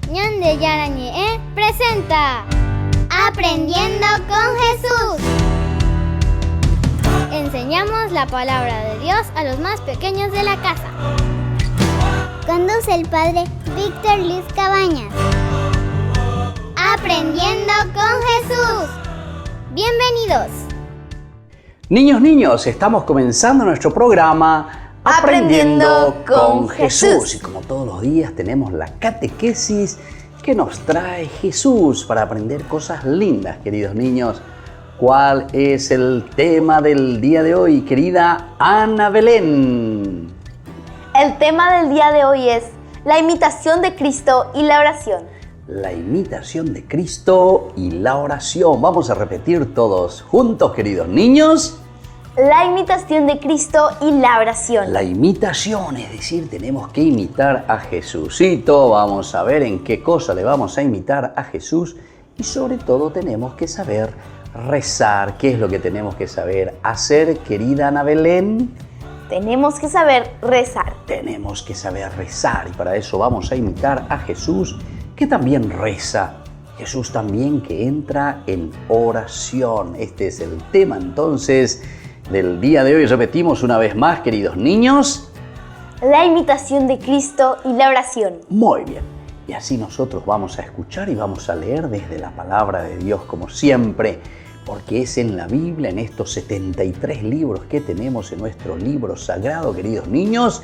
Ñande Yarañe presenta Aprendiendo con Jesús. Enseñamos la palabra de Dios a los más pequeños de la casa. Conduce el padre Víctor Luis Cabañas. Aprendiendo con Jesús. Bienvenidos. Niños, estamos comenzando nuestro programa Aprendiendo con Jesús. Y como todos los días tenemos la catequesis que nos trae Jesús para aprender cosas lindas, queridos niños. ¿Cuál es el tema del día de hoy, querida Ana Belén? El tema del día de hoy es la imitación de Cristo y la oración. La imitación de Cristo y la oración. Vamos a repetir todos juntos, queridos niños. La imitación de Cristo y la oración. La imitación, es decir, tenemos que imitar a Jesucito. Vamos a ver en qué cosa le vamos a imitar a Jesús. Y sobre todo tenemos que saber rezar. ¿Qué es lo que tenemos que saber hacer, querida Ana Belén? Tenemos que saber rezar. Tenemos que saber rezar. Y para eso vamos a imitar a Jesús, que también reza. Jesús también que entra en oración. Este es el tema entonces del día de hoy. Repetimos una vez más, queridos niños. La imitación de Cristo y la oración. Muy bien. Y así nosotros vamos a escuchar y vamos a leer desde la palabra de Dios como siempre, porque es en la Biblia, en estos 73 libros que tenemos en nuestro libro sagrado, queridos niños,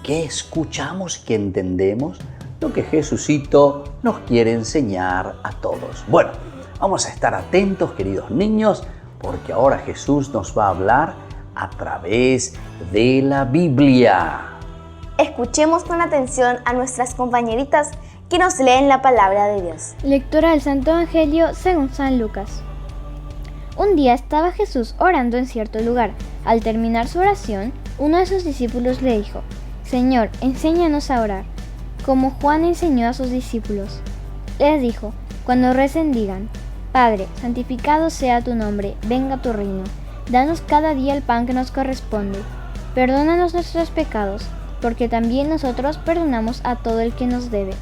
que escuchamos, que entendemos lo que Jesucito nos quiere enseñar a todos. Bueno, vamos a estar atentos, queridos niños, porque ahora Jesús nos va a hablar a través de la Biblia. Escuchemos con atención a nuestras compañeritas que nos leen la palabra de Dios. Lectura del Santo Evangelio según San Lucas. Un día estaba Jesús orando en cierto lugar. Al terminar su oración, uno de sus discípulos le dijo: Señor, enséñanos a orar, como Juan enseñó a sus discípulos. Les dijo: cuando recen digan: Padre, santificado sea tu nombre, venga tu reino. Danos cada día el pan que nos corresponde. Perdónanos nuestros pecados, porque también nosotros perdonamos a todo el que nos debe.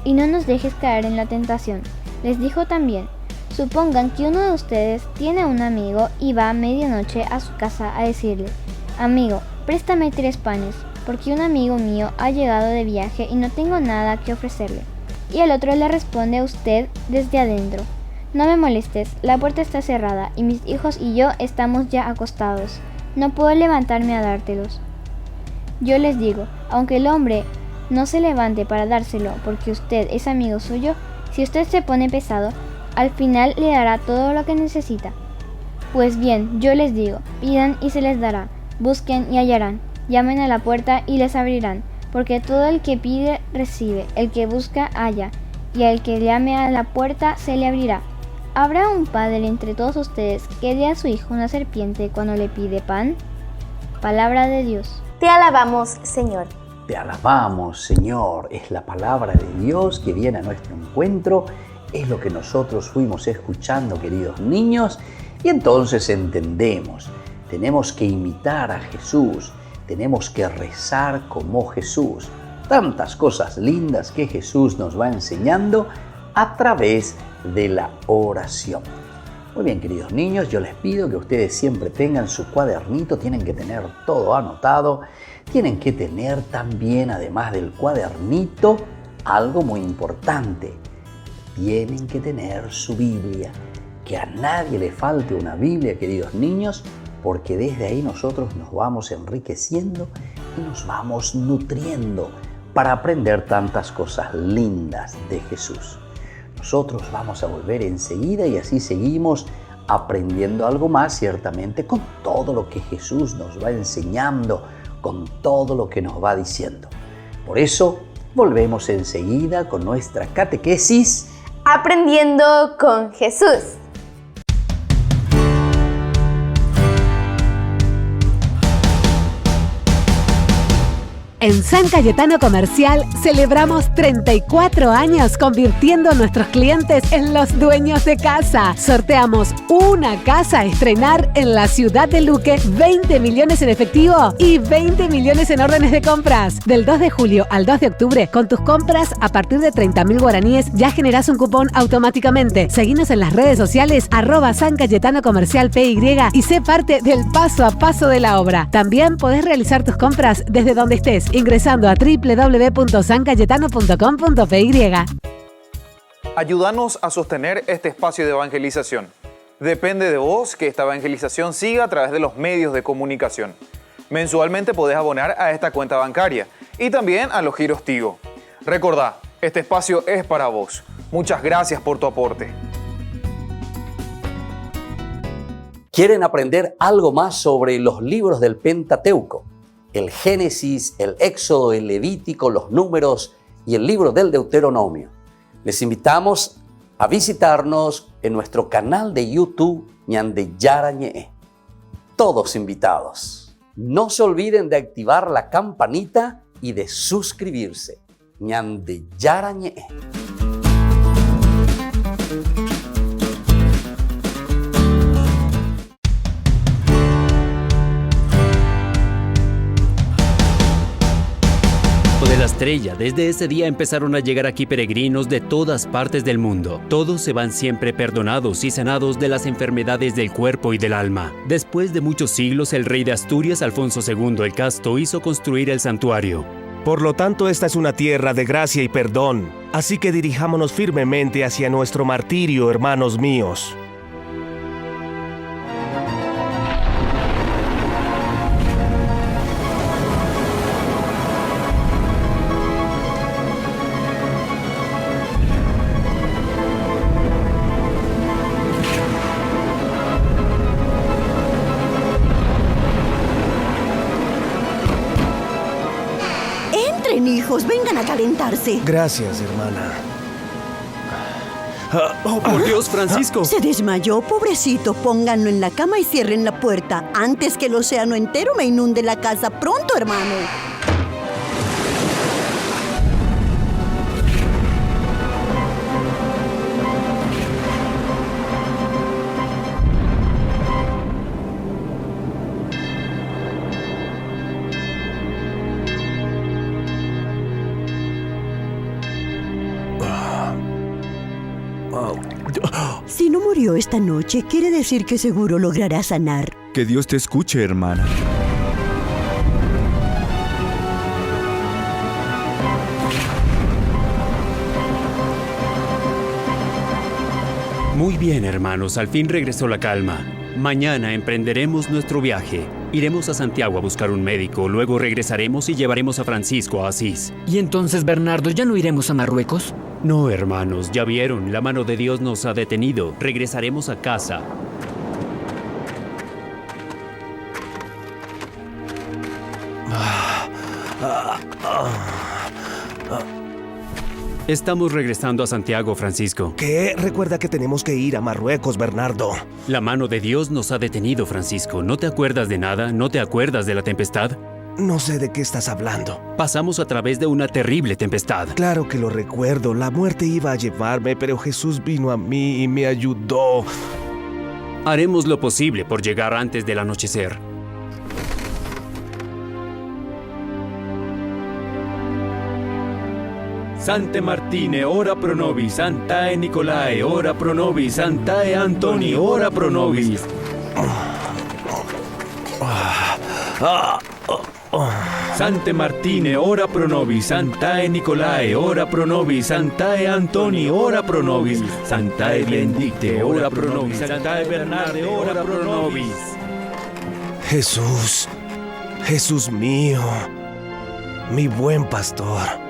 Y no nos dejes caer en la tentación. Les dijo también: supongan que uno de ustedes tiene un amigo y va a medianoche a su casa a decirle: Amigo, préstame 3 panes, porque un amigo mío ha llegado de viaje y no tengo nada que ofrecerle. Y el otro le responde a usted desde adentro: No me molestes, la puerta está cerrada y mis hijos y yo estamos ya acostados. No puedo levantarme a dártelos. Yo les digo, aunque el hombre no se levante para dárselo porque usted es amigo suyo, si usted se pone pesado, al final le dará todo lo que necesita. Pues bien, yo les digo, pidan y se les dará, busquen y hallarán, llamen a la puerta y les abrirán, porque todo el que pide recibe, el que busca halla, y al que llame a la puerta se le abrirá. ¿Habrá un padre entre todos ustedes que dé a su hijo una serpiente cuando le pide pan? Palabra de Dios. Te alabamos, Señor. Te alabamos, Señor. Es la palabra de Dios que viene a nuestro encuentro. Es lo que nosotros fuimos escuchando, queridos niños. Y entonces entendemos. Tenemos que imitar a Jesús. Tenemos que rezar como Jesús. Tantas cosas lindas que Jesús nos va enseñando a través de la oración. Muy bien, queridos niños, yo les pido que ustedes siempre tengan su cuadernito, tienen que tener todo anotado, tienen que tener también, además del cuadernito, algo muy importante. Tienen que tener su Biblia, que a nadie le falte una Biblia, queridos niños, porque desde ahí nosotros nos vamos enriqueciendo y nos vamos nutriendo para aprender tantas cosas lindas de Jesús. Nosotros vamos a volver enseguida y así seguimos aprendiendo algo más, ciertamente, con todo lo que Jesús nos va enseñando, con todo lo que nos va diciendo. Por eso, volvemos enseguida con nuestra catequesis Aprendiendo con Jesús. En San Cayetano Comercial celebramos 34 años convirtiendo a nuestros clientes en los dueños de casa. Sorteamos una casa a estrenar en la ciudad de Luque, 20 millones en efectivo y 20 millones en órdenes de compras. Del 2 de julio al 2 de octubre, con tus compras a partir de 30.000 guaraníes ya generás un cupón automáticamente. Seguinos en las redes sociales @San Cayetano Comercial PY y sé parte del paso a paso de la obra. También podés realizar tus compras desde donde estés, ingresando a www.sancayetano.com.py. Ayúdanos a sostener este espacio de evangelización. Depende de vos que esta evangelización siga a través de los medios de comunicación. Mensualmente podés abonar a esta cuenta bancaria y también a los giros Tigo. Recordá, este espacio es para vos. Muchas gracias por tu aporte. ¿Quieren aprender algo más sobre los libros del Pentateuco? El Génesis, el Éxodo, el Levítico, los Números y el libro del Deuteronomio. Les invitamos a visitarnos en nuestro canal de YouTube Ñande Yarañe. Todos invitados. No se olviden de activar la campanita y de suscribirse. Ñande Yarañe. De la estrella, desde ese día empezaron a llegar aquí peregrinos de todas partes del mundo. Todos se van siempre perdonados y sanados de las enfermedades del cuerpo y del alma. Después de muchos siglos, el rey de Asturias, Alfonso II el Casto, hizo construir el santuario. Por lo tanto, esta es una tierra de gracia y perdón. Así que dirijámonos firmemente hacia nuestro martirio, hermanos míos. Hijos, vengan a calentarse. Gracias, hermana. ¡Oh, por Dios, Francisco! Se desmayó, pobrecito. Pónganlo en la cama y cierren la puerta antes que el océano entero me inunde la casa. Pronto, hermano. Si no murió esta noche, quiere decir que seguro logrará sanar. Que Dios te escuche, hermana. Muy bien, hermanos, al fin regresó la calma. Mañana emprenderemos nuestro viaje. Iremos a Santiago a buscar un médico, luego regresaremos y llevaremos a Francisco a Asís. ¿Y entonces, Bernardo, ya no iremos a Marruecos? No, hermanos, ya vieron, la mano de Dios nos ha detenido. Regresaremos a casa. Estamos regresando a Santiago, Francisco. ¿Qué? Recuerda que tenemos que ir a Marruecos, Bernardo. La mano de Dios nos ha detenido, Francisco. ¿No te acuerdas de nada? ¿No te acuerdas de la tempestad? No sé de qué estás hablando. Pasamos a través de una terrible tempestad. Claro que lo recuerdo. La muerte iba a llevarme, pero Jesús vino a mí y me ayudó. Haremos lo posible por llegar antes del anochecer. Sante Martine, ora pro nobis. Santae Nicolae, ora pro nobis. Santae Antoni, ora pro nobis. Sante Martine, ora pro nobis. Santae Nicolae, ora pro nobis. Santae Antoni, ora pro nobis. Santae Benedicte, ora pro nobis. Santae Bernarde, ora pro nobis. Jesús, Jesús mío, mi buen pastor,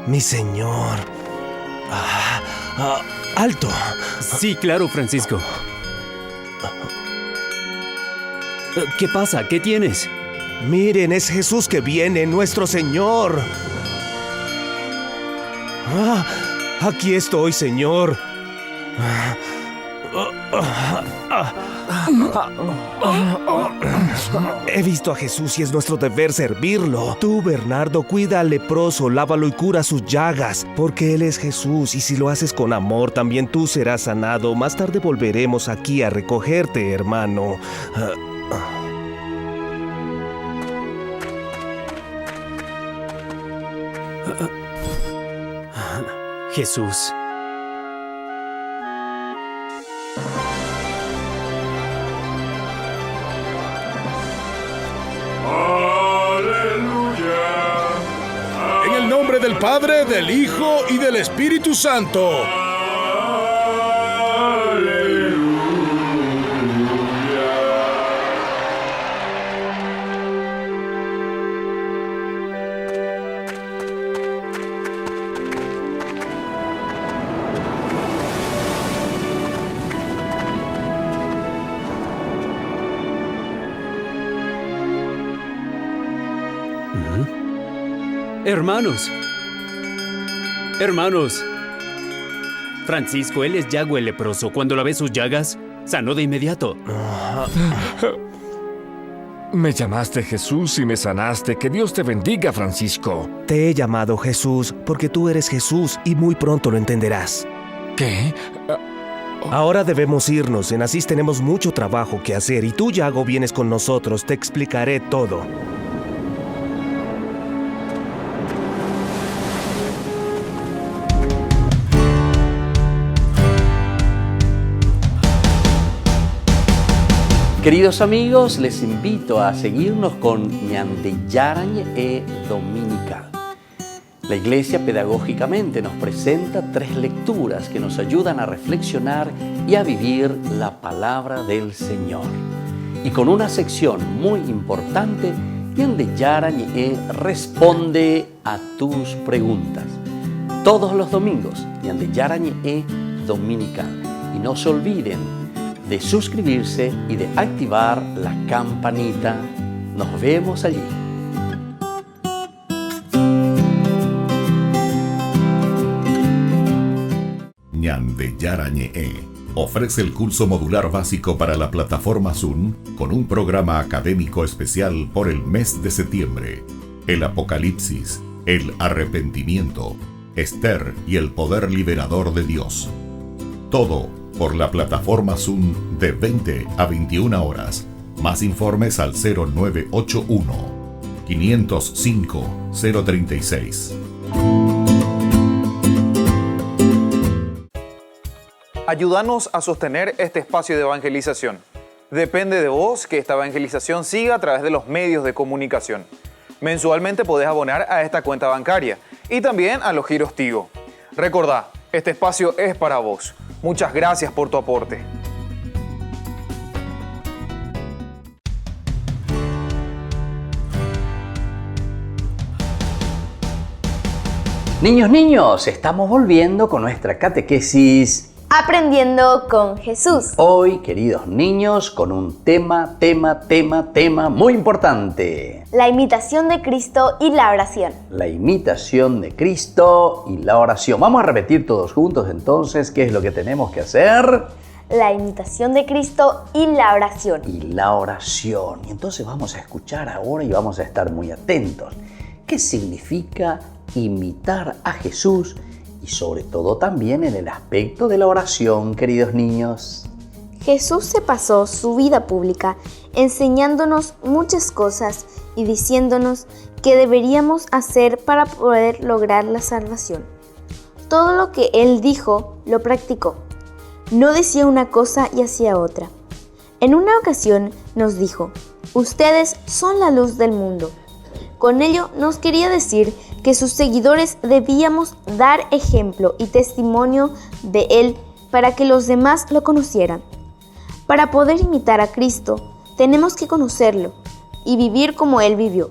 mi Señor. ¡Alto! Sí, claro, Francisco. ¿Qué pasa? ¿Qué tienes? Miren, es Jesús que viene, nuestro Señor. Aquí estoy, Señor. He visto a Jesús y es nuestro deber servirlo. Tú, Bernardo, cuida al leproso, lávalo y cura sus llagas, porque Él es Jesús y si lo haces con amor, también tú serás sanado. Más tarde volveremos aquí a recogerte, hermano. Jesús. En el nombre del Padre, del Hijo y del Espíritu Santo. Hermanos. Francisco, él es Yago el leproso. Cuando la ve sus llagas, sanó de inmediato. Me llamaste Jesús y me sanaste. Que Dios te bendiga, Francisco. Te he llamado Jesús porque tú eres Jesús y muy pronto lo entenderás. ¿Qué? Ahora debemos irnos. En Asís tenemos mucho trabajo que hacer y tú, Yago, vienes con nosotros. Te explicaré todo. Queridos amigos, les invito a seguirnos con Ñandeyarañ e Dominical. La Iglesia pedagógicamente nos presenta 3 lecturas que nos ayudan a reflexionar y a vivir la palabra del Señor. Y con una sección muy importante, Ñandeyarañ e responde a tus preguntas. Todos los domingos, Ñandeyarañ e Dominical. Y no se olviden de suscribirse y de activar la campanita. Nos vemos allí. Ñandeyarañ ofrece el curso modular básico para la plataforma Zoom con un programa académico especial por el mes de septiembre. El Apocalipsis, el arrepentimiento, Esther y el poder liberador de Dios. Todo por la plataforma Zoom de 20 a 21 horas. Más informes al 0981 505 036. Ayúdanos a sostener este espacio de evangelización. Depende de vos que esta evangelización siga a través de los medios de comunicación. Mensualmente podés abonar a esta cuenta bancaria y también a los giros Tigo. Recordá, este espacio es para vos. Muchas gracias por tu aporte. Niños, estamos volviendo con nuestra catequesis Aprendiendo con Jesús. Hoy, queridos niños, con un tema muy importante. La imitación de Cristo y la oración. La imitación de Cristo y la oración. Vamos a repetir todos juntos entonces qué es lo que tenemos que hacer. La imitación de Cristo y la oración. Y la oración. Y entonces vamos a escuchar ahora y vamos a estar muy atentos. ¿Qué significa imitar a Jesús? Y sobre todo también en el aspecto de la oración, queridos niños. Jesús se pasó su vida pública enseñándonos muchas cosas y diciéndonos qué deberíamos hacer para poder lograr la salvación. Todo lo que Él dijo, lo practicó. No decía una cosa y hacía otra. En una ocasión nos dijo: ustedes son la luz del mundo. Con ello nos quería decir que sus seguidores debíamos dar ejemplo y testimonio de Él para que los demás lo conocieran. Para poder imitar a Cristo, tenemos que conocerlo y vivir como Él vivió.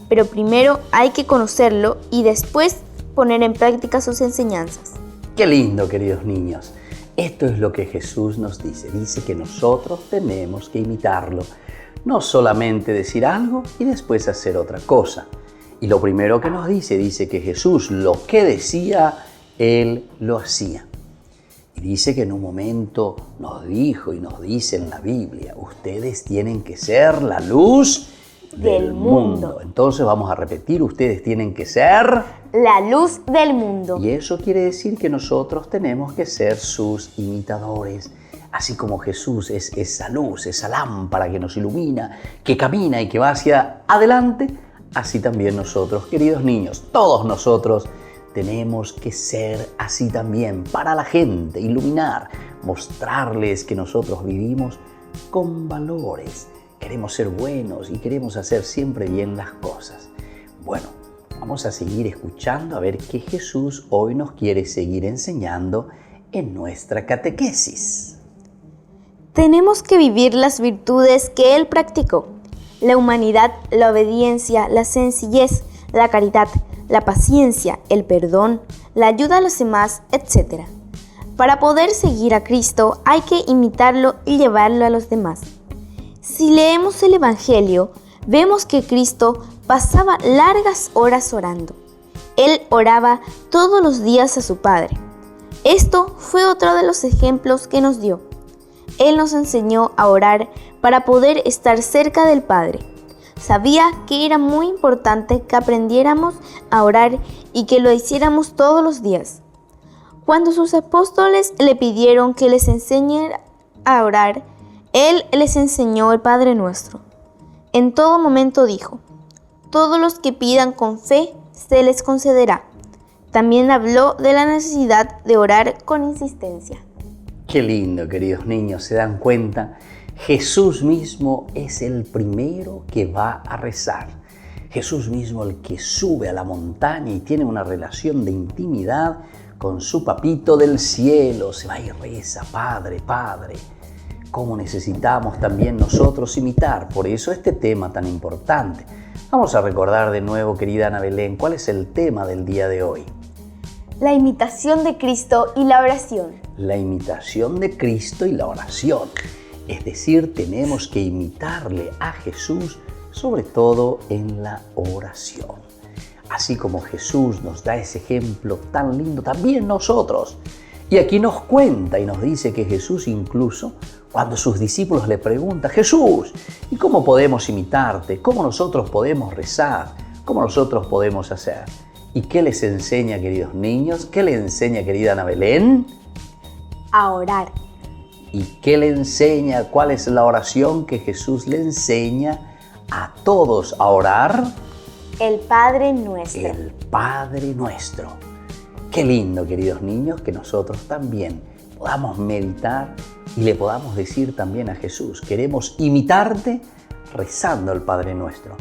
Pero primero hay que conocerlo y después poner en práctica sus enseñanzas. ¡Qué lindo, queridos niños! Esto es lo que Jesús nos dice. Dice que nosotros tenemos que imitarlo. No solamente decir algo y después hacer otra cosa. Y lo primero que nos dice que Jesús lo que decía, Él lo hacía. Y dice que en un momento nos dijo y nos dice en la Biblia, ustedes tienen que ser la luz del mundo. Entonces vamos a repetir, ustedes tienen que ser la luz del mundo. Y eso quiere decir que nosotros tenemos que ser sus imitadores. Así como Jesús es esa luz, esa lámpara que nos ilumina, que camina y que va hacia adelante, así también nosotros, queridos niños, todos nosotros tenemos que ser así también para la gente, iluminar, mostrarles que nosotros vivimos con valores. Queremos ser buenos y queremos hacer siempre bien las cosas. Bueno, vamos a seguir escuchando a ver qué Jesús hoy nos quiere seguir enseñando en nuestra catequesis. Tenemos que vivir las virtudes que Él practicó: la humanidad, la obediencia, la sencillez, la caridad, la paciencia, el perdón, la ayuda a los demás, etc. Para poder seguir a Cristo hay que imitarlo y llevarlo a los demás. Si leemos el Evangelio, vemos que Cristo pasaba largas horas orando. Él oraba todos los días a su Padre. Esto fue otro de los ejemplos que nos dio. Él nos enseñó a orar para poder estar cerca del Padre. Sabía que era muy importante que aprendiéramos a orar y que lo hiciéramos todos los días. Cuando sus apóstoles le pidieron que les enseñara a orar, Él les enseñó el Padre Nuestro. En todo momento dijo: todos los que pidan con fe se les concederá. También habló de la necesidad de orar con insistencia. Qué lindo, queridos niños, ¿se dan cuenta? Jesús mismo es el primero que va a rezar. Jesús mismo el que sube a la montaña y tiene una relación de intimidad con su papito del cielo. Se va y reza: Padre, Padre. Cómo necesitamos también nosotros imitar. Por eso este tema tan importante. Vamos a recordar de nuevo, querida Ana Belén, ¿cuál es el tema del día de hoy? La imitación de Cristo y la oración. La imitación de Cristo y la oración. Es decir, tenemos que imitarle a Jesús, sobre todo en la oración. Así como Jesús nos da ese ejemplo tan lindo, también nosotros. Y aquí nos cuenta y nos dice que Jesús, incluso cuando sus discípulos le preguntan: Jesús, ¿y cómo podemos imitarte? ¿Cómo nosotros podemos rezar? ¿Cómo nosotros podemos hacer? ¿Y qué les enseña, queridos niños? ¿Qué le enseña, querida Ana Belén? A orar. ¿Y qué le enseña? ¿Cuál es la oración que Jesús le enseña a todos a orar? El Padre Nuestro. El Padre Nuestro. Qué lindo, queridos niños, que nosotros también podamos meditar y le podamos decir también a Jesús: queremos imitarte rezando el Padre Nuestro.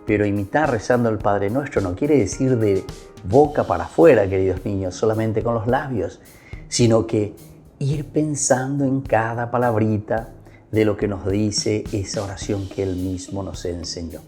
Pero imitar rezando el Padre Nuestro no quiere decir de boca para afuera, queridos niños, solamente con los labios, sino que ir pensando en cada palabrita de lo que nos dice esa oración que Él mismo nos enseñó.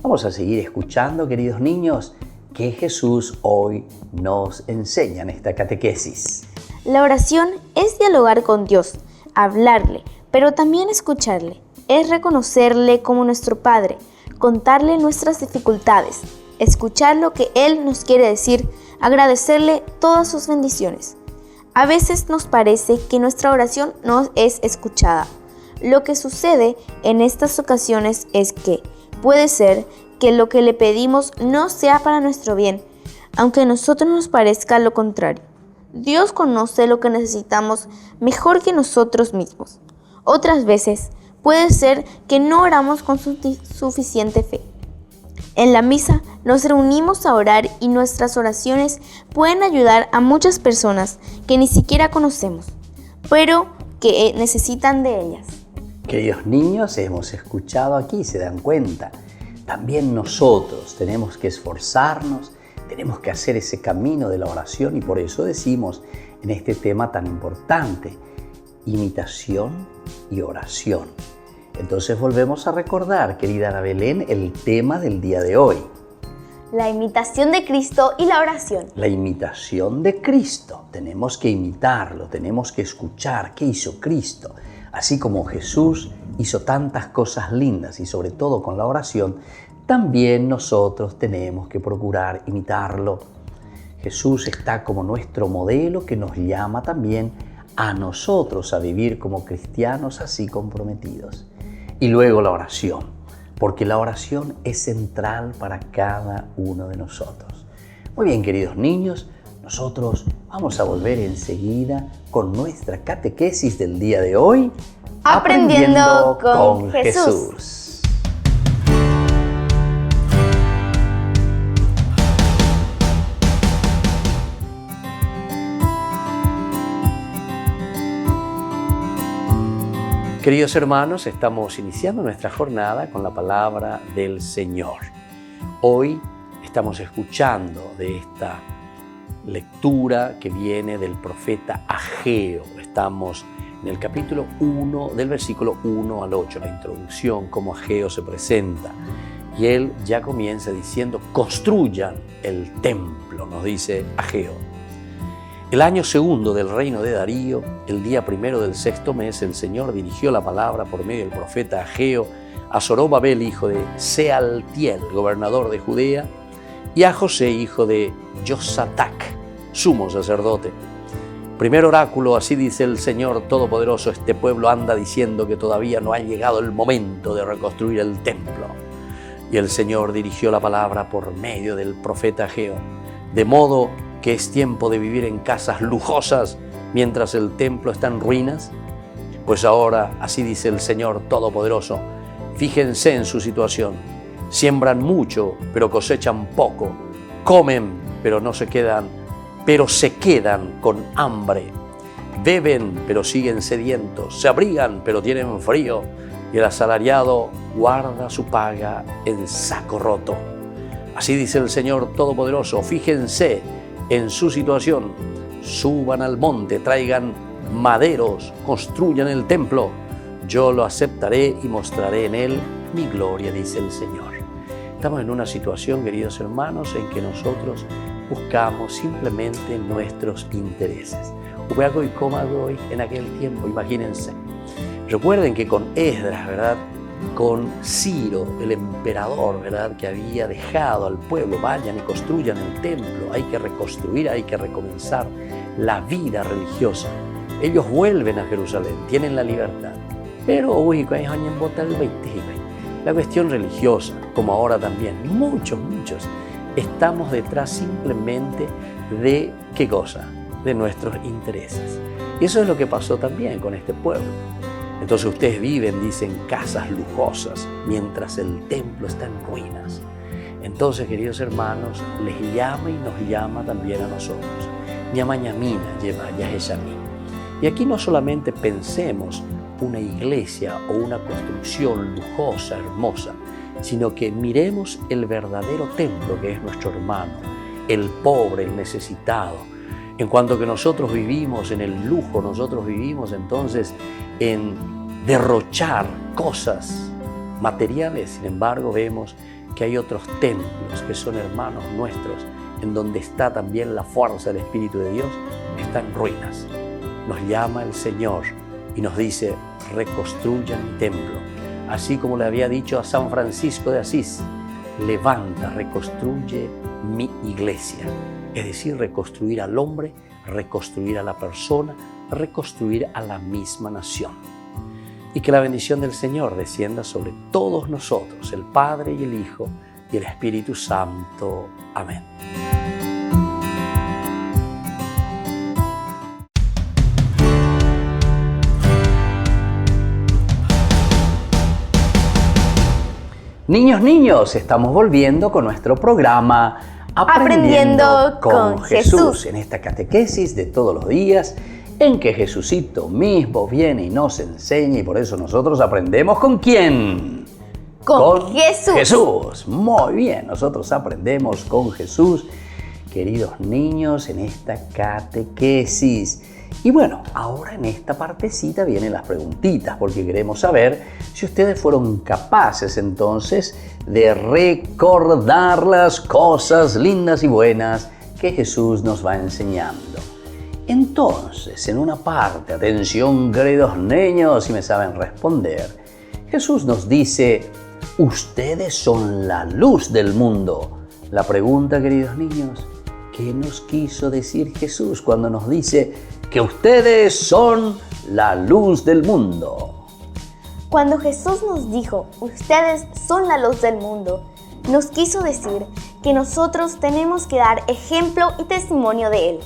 Vamos a seguir escuchando, queridos niños, que Jesús hoy nos enseña en esta catequesis. La oración es dialogar con Dios, hablarle, pero también escucharle. Es reconocerle como nuestro Padre, contarle nuestras dificultades, escuchar lo que Él nos quiere decir, agradecerle todas sus bendiciones. A veces nos parece que nuestra oración no es escuchada. Lo que sucede en estas ocasiones es que puede ser que lo que le pedimos no sea para nuestro bien, aunque a nosotros nos parezca lo contrario. Dios conoce lo que necesitamos mejor que nosotros mismos. Otras veces puede ser que no oramos con suficiente fe. En la misa nos reunimos a orar y nuestras oraciones pueden ayudar a muchas personas que ni siquiera conocemos, pero que necesitan de ellas. Queridos niños, hemos escuchado aquí, se dan cuenta. También nosotros tenemos que esforzarnos, tenemos que hacer ese camino de la oración y por eso decimos en este tema tan importante: imitación y oración. Entonces volvemos a recordar, querida Ana Belén, el tema del día de hoy. La imitación de Cristo y la oración. La imitación de Cristo. Tenemos que imitarlo, tenemos que escuchar qué hizo Cristo. Así como Jesús hizo tantas cosas lindas y sobre todo con la oración, también nosotros tenemos que procurar imitarlo. Jesús está como nuestro modelo que nos llama también a nosotros a vivir como cristianos así comprometidos. Y luego la oración, porque la oración es central para cada uno de nosotros. Muy bien, queridos niños, nosotros vamos a volver enseguida con nuestra catequesis del día de hoy, Aprendiendo con Jesús. Queridos hermanos, estamos iniciando nuestra jornada con la palabra del Señor. Hoy estamos escuchando de esta lectura que viene del profeta Ageo. Estamos en el capítulo 1, del versículo 1 al 8, la introducción, cómo Ageo se presenta. Y él ya comienza diciendo, construyan el templo, nos dice Ageo. El año segundo del reino de Darío, el día primero del sexto mes, el Señor dirigió la palabra por medio del profeta Ageo a Zorobabel, hijo de Sealtiel, gobernador de Judea, y a José, hijo de Josatac, sumo sacerdote. Primer oráculo, así dice el Señor Todopoderoso, este pueblo anda diciendo que todavía no ha llegado el momento de reconstruir el templo. Y el Señor dirigió la palabra por medio del profeta Ageo, de modo que es tiempo de vivir en casas lujosas mientras el templo está en ruinas. Pues ahora, así dice el Señor Todopoderoso, fíjense en su situación. Siembran mucho, pero cosechan poco. Comen, pero se quedan con hambre. Beben, pero siguen sedientos. Se abrigan, pero tienen frío. Y el asalariado guarda su paga en saco roto. Así dice el Señor Todopoderoso, fíjense en su situación, suban al monte, traigan maderos, construyan el templo. Yo lo aceptaré y mostraré en él mi gloria, dice el Señor. Estamos en una situación, queridos hermanos, en que nosotros buscamos simplemente nuestros intereses. Upeaco y cómago en aquel tiempo, imagínense. Recuerden que con Esdras, ¿verdad?, con Ciro, el emperador, ¿verdad?, que había dejado al pueblo, vayan y construyan el templo, hay que reconstruir, hay que recomenzar la vida religiosa. Ellos vuelven a Jerusalén, tienen la libertad, pero la cuestión religiosa, como ahora también, muchos, estamos detrás simplemente de ¿qué cosa? De nuestros intereses. Y eso es lo que pasó también con este pueblo. Entonces ustedes viven, dicen, casas lujosas, mientras el templo está en ruinas. Entonces, queridos hermanos, les llama y nos llama también a nosotros. Ñamañamina lleva Yaheshami. Y aquí no solamente pensemos una iglesia o una construcción lujosa, hermosa, sino que miremos el verdadero templo que es nuestro hermano, el pobre, el necesitado. En cuanto que nosotros vivimos en el lujo, nosotros vivimos entonces en derrochar cosas materiales. Sin embargo, vemos que hay otros templos que son hermanos nuestros, en donde está también la fuerza del Espíritu de Dios, están en ruinas. Nos llama el Señor y nos dice, reconstruyan mi templo. Así como le había dicho a San Francisco de Asís, levanta, reconstruye mi iglesia. Es decir, reconstruir al hombre, reconstruir a la persona, reconstruir a la misma nación. Y que la bendición del Señor descienda sobre todos nosotros, el Padre y el Hijo y el Espíritu Santo. Amén. Niños, estamos volviendo con nuestro programa Aprendiendo con Jesús, en esta catequesis de todos los días, en que Jesucito mismo viene y nos enseña, y por eso nosotros aprendemos ¿con quién? Con Jesús. Jesús. Muy bien, nosotros aprendemos con Jesús, queridos niños, en esta catequesis. Y bueno, ahora en esta partecita vienen las preguntitas, porque queremos saber si ustedes fueron capaces entonces de recordar las cosas lindas y buenas que Jesús nos va enseñando. Entonces, en una parte, atención queridos niños, si me saben responder, Jesús nos dice, ustedes son la luz del mundo. La pregunta, queridos niños, ¿Qué nos quiso decir Jesús cuando nos dice que ustedes son la luz del mundo? Cuando Jesús nos dijo, ustedes son la luz del mundo, nos quiso decir que nosotros tenemos que dar ejemplo y testimonio de Él.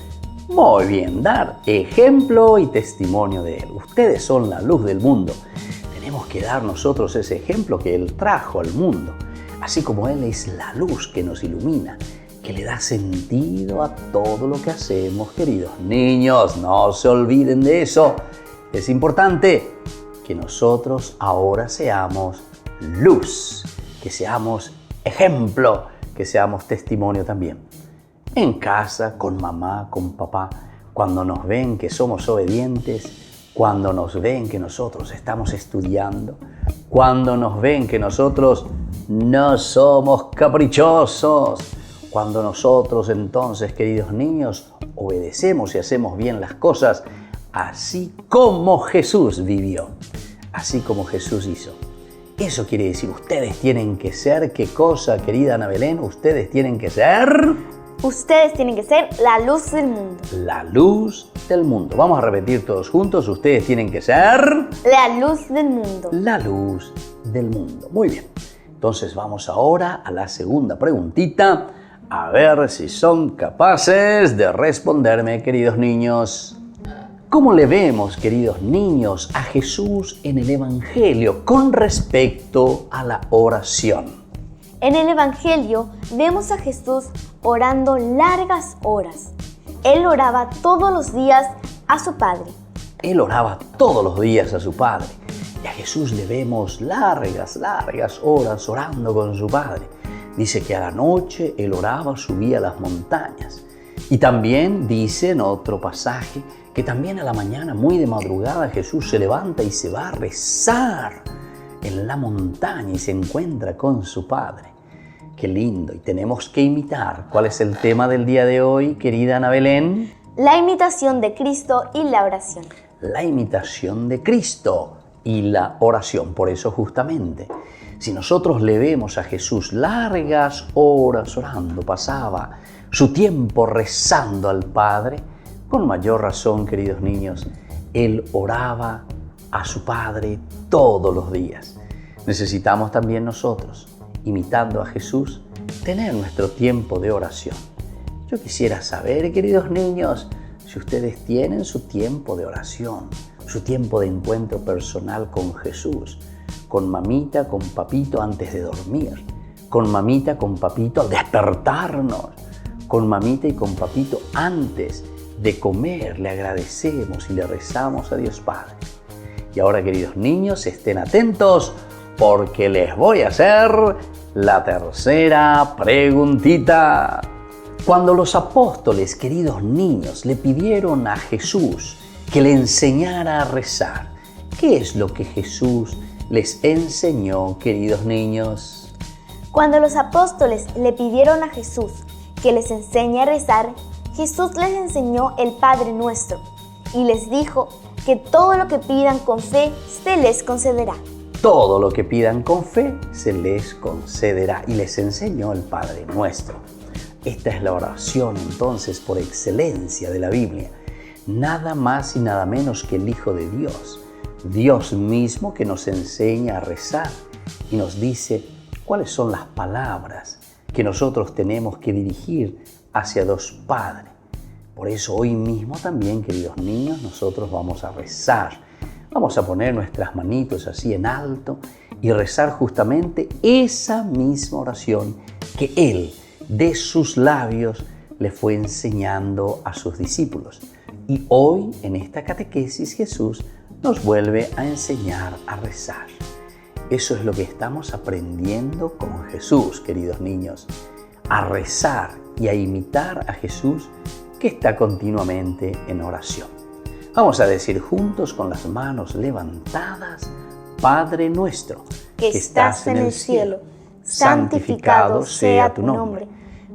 Muy bien, dar ejemplo y testimonio de Él. Ustedes son la luz del mundo. Tenemos que dar nosotros ese ejemplo que Él trajo al mundo. Así como Él es la luz que nos ilumina, que le da sentido a todo lo que hacemos, queridos niños. No se olviden de eso. Es importante que nosotros ahora seamos luz, que seamos ejemplo, que seamos testimonio también. En casa, con mamá, con papá, cuando nos ven que somos obedientes, cuando nos ven que nosotros estamos estudiando, cuando nos ven que nosotros no somos caprichosos, cuando nosotros entonces, queridos niños, obedecemos y hacemos bien las cosas, así como Jesús vivió, así como Jesús hizo. Eso quiere decir, ustedes tienen que ser, ¿qué cosa, querida Ana Belén? Ustedes tienen que ser... Ustedes tienen que ser la luz del mundo. La luz del mundo. Vamos a repetir todos juntos. Ustedes tienen que ser... La luz del mundo. La luz del mundo. Muy bien. Entonces vamos ahora a la segunda preguntita. A ver si son capaces de responderme, queridos niños. ¿Cómo le vemos, queridos niños, a Jesús en el Evangelio con respecto a la oración? En el Evangelio vemos a Jesús orando largas horas. Él oraba todos los días a su Padre. Él oraba todos los días a su Padre. Y a Jesús le vemos largas horas orando con su Padre. Dice que a la noche Él oraba, subía a las montañas. Y también dice en otro pasaje que también a la mañana, muy de madrugada, Jesús se levanta y se va a rezar en la montaña y se encuentra con su Padre. Qué lindo, y tenemos que imitar. ¿Cuál es el tema del día de hoy, querida Ana Belén? La imitación de Cristo y la oración. La imitación de Cristo y la oración. Por eso justamente, si nosotros le vemos a Jesús largas horas orando, pasaba su tiempo rezando al Padre, con mayor razón, queridos niños, Él oraba a su Padre todos los días. Necesitamos también nosotros, imitando a Jesús, tener nuestro tiempo de oración. Yo quisiera saber, queridos niños, si ustedes tienen su tiempo de oración, su tiempo de encuentro personal con Jesús, con mamita, con papito antes de dormir, con mamita, con papito al despertarnos, con mamita y con papito antes de comer. Le agradecemos y le rezamos a Dios Padre. Y ahora, queridos niños, estén atentos porque les voy a hacer la tercera preguntita. Cuando los apóstoles, queridos niños, le pidieron a Jesús que le enseñara a rezar, ¿qué es lo que Jesús les enseñó, queridos niños? Cuando los apóstoles le pidieron a Jesús que les enseñe a rezar, Jesús les enseñó el Padre Nuestro y les dijo que todo lo que pidan con fe se les concederá. Todo lo que pidan con fe se les concederá, y les enseñó el Padre Nuestro. Esta es la oración entonces por excelencia de la Biblia. Nada más y nada menos que el Hijo de Dios. Dios mismo que nos enseña a rezar y nos dice cuáles son las palabras que nosotros tenemos que dirigir hacia Dios Padre. Por eso hoy mismo también, queridos niños, nosotros vamos a rezar. Vamos a poner nuestras manitos así en alto y rezar justamente esa misma oración que Él, de sus labios, le fue enseñando a sus discípulos. Y hoy, en esta catequesis, Jesús nos vuelve a enseñar a rezar. Eso es lo que estamos aprendiendo con Jesús, queridos niños, a rezar y a imitar a Jesús, que está continuamente en oración. Vamos a decir juntos con las manos levantadas: Padre nuestro, que estás en el cielo, santificado sea tu nombre.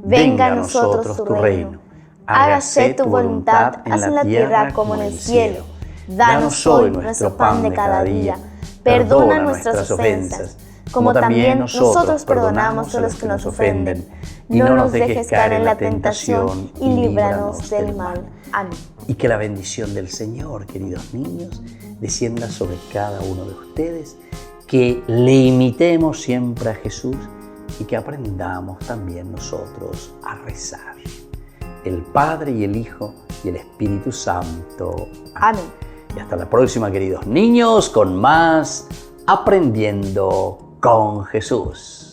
Venga a nosotros tu reino. Hágase tu voluntad, en la tierra como en el cielo. Danos hoy nuestro pan de cada día. Perdona nuestras ofensas, como también nosotros perdonamos a los que nos ofenden. No nos dejes caer en la tentación y líbranos del mal. Amén. Y que la bendición del Señor, queridos niños, descienda sobre cada uno de ustedes, que le imitemos siempre a Jesús y que aprendamos también nosotros a rezar. El Padre y el Hijo y el Espíritu Santo. Amén. Y hasta la próxima, queridos niños, con más Aprendiendo con Jesús.